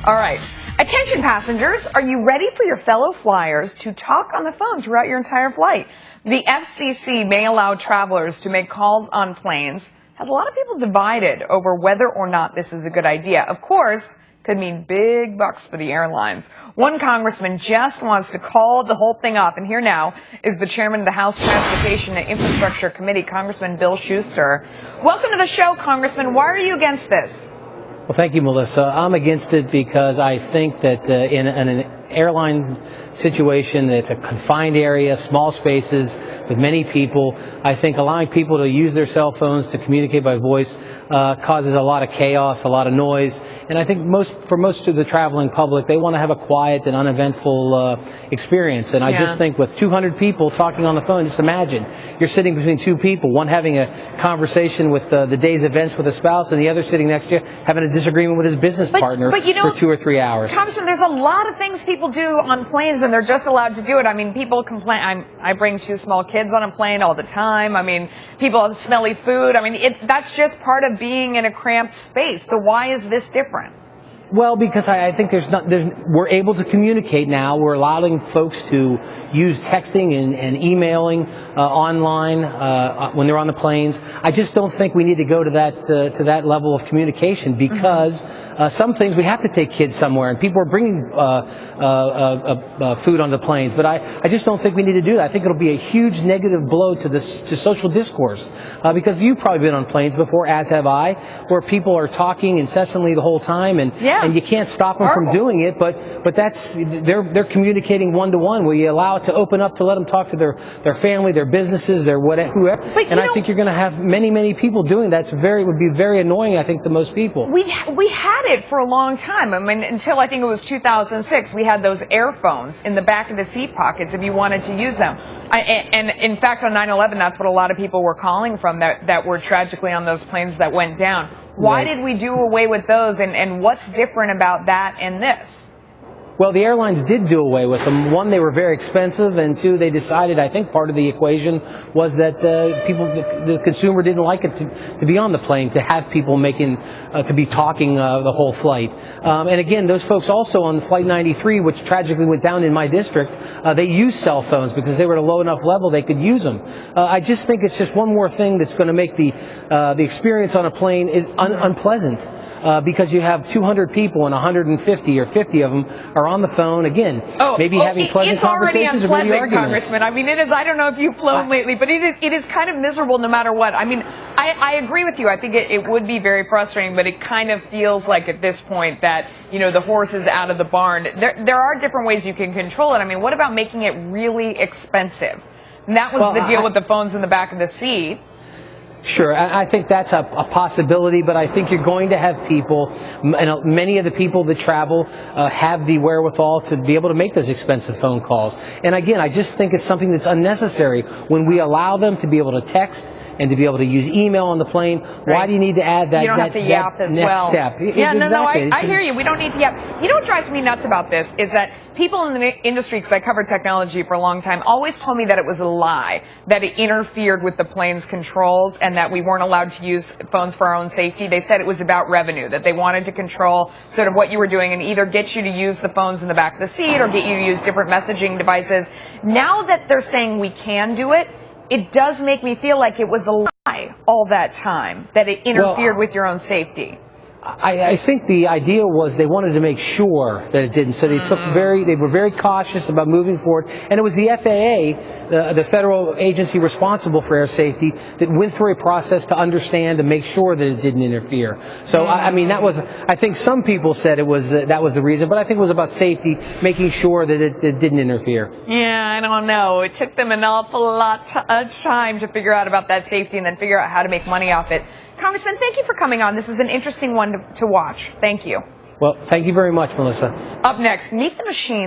All right. Attention passengers, are you ready for your fellow flyers to talk on the phone throughout your entire flight? The FCC may allow travelers to make calls on planes. Has a lot of people divided over whether or not this is a good idea. Of course, could mean big bucks for the airlines. One congressman just wants to call the whole thing off. And here now is the chairman of the House Transportation and Infrastructure Committee, Congressman Bill Shuster. Welcome to the show, Congressman. Why are you against this? Well, thank you, Melissa. I'm against it because I think that in an airline situation, it's a confined area, small spaces with many people. I think allowing people to use their cell phones to communicate by voice causes a lot of chaos, a lot of noise. And I think for most of the traveling public, they want to have a quiet and uneventful experience. And I just think with 200 people talking on the phone, just imagine you're sitting between two people, one having a conversation with the day's events with a spouse, and the other sitting next to you having a disagreement with his business partner for 2 or 3 hours. Congressman, there's a lot of things people do on planes, and they're just allowed to do it. I mean, people complain. I bring 2 small kids on a plane all the time. I mean, people have smelly food. I mean, that's just part of being in a cramped space. So why is this different? Well, because I think we're able to communicate now. We're allowing folks to use texting and emailing online when they're on the planes. I just don't think we need to go to that level of communication because some things we have to take kids somewhere, and people are bringing food on the planes. But I just don't think we need to do that. I think it'll be a huge negative blow to social discourse because you've probably been on planes before, as have I, where people are talking incessantly the whole time and you can't stop them from doing it, but they're communicating one-to-one. Where you allow it to open up to let them talk to their family, their businesses, their whoever. And I think you're going to have many people doing that. Would be very annoying, I think, to most people. We had it for a long time. I mean, until I think it was 2006, we had those airphones in the back of the seat pockets if you wanted to use them. And in fact, on 9/11, that's what a lot of people were calling from that were tragically on those planes that went down. Why did we do away with those, and what's different about that and this? Well, the airlines did do away with them. One, they were very expensive, and two, they decided, I think part of the equation was that the consumer didn't like it to be on the plane, to have people to be talking the whole flight. And again, those folks also on Flight 93, which tragically went down in my district, they used cell phones because they were at a low enough level they could use them. I just think it's just one more thing that's going to make the experience on a plane is unpleasant. Because you have 200 people and 150 or 50 of them are on the phone, again, maybe having pleasant conversations or maybe arguments. Congressman. I mean, it is, I don't know if you've flown lately, but it is kind of miserable no matter what. I mean, I agree with you. I think it would be very frustrating, but it kind of feels like at this point that, the horse is out of the barn. There are different ways you can control it. I mean, what about making it really expensive? And that was the deal with the phones in the back of the seat. Sure, I think that's a possibility, but I think you're going to have people, and many of the people that travel have the wherewithal to be able to make those expensive phone calls. And again, I just think it's something that's unnecessary when we allow them to be able to text and to be able to use email on the plane. Why do you need to add that, you don't have to yap as next well. step? Yeah, exactly. No, I hear you. We don't need to yap. You know what drives me nuts about this is that people in the industry, because I covered technology for a long time, always told me that it was a lie, that it interfered with the plane's controls and that we weren't allowed to use phones for our own safety. They said it was about revenue, that they wanted to control sort of what you were doing and either get you to use the phones in the back of the seat or get you to use different messaging devices. Now that they're saying we can do it, it does make me feel like it was a lie all that time, that it interfered with your own safety. I think the idea was they wanted to make sure that it didn't, so they were very cautious about moving forward. And it was the FAA, the federal agency responsible for air safety, that went through a process to understand and make sure that it didn't interfere. So I mean, I think some people said that was the reason, but I think it was about safety, making sure that it didn't interfere. Yeah, I don't know. It took them an awful lot of time to figure out about that safety and then figure out how to make money off it. Congressman, thank you for coming on. This is an interesting one to watch. Thank you. Well, thank you very much, Melissa. Up next, meet the machine.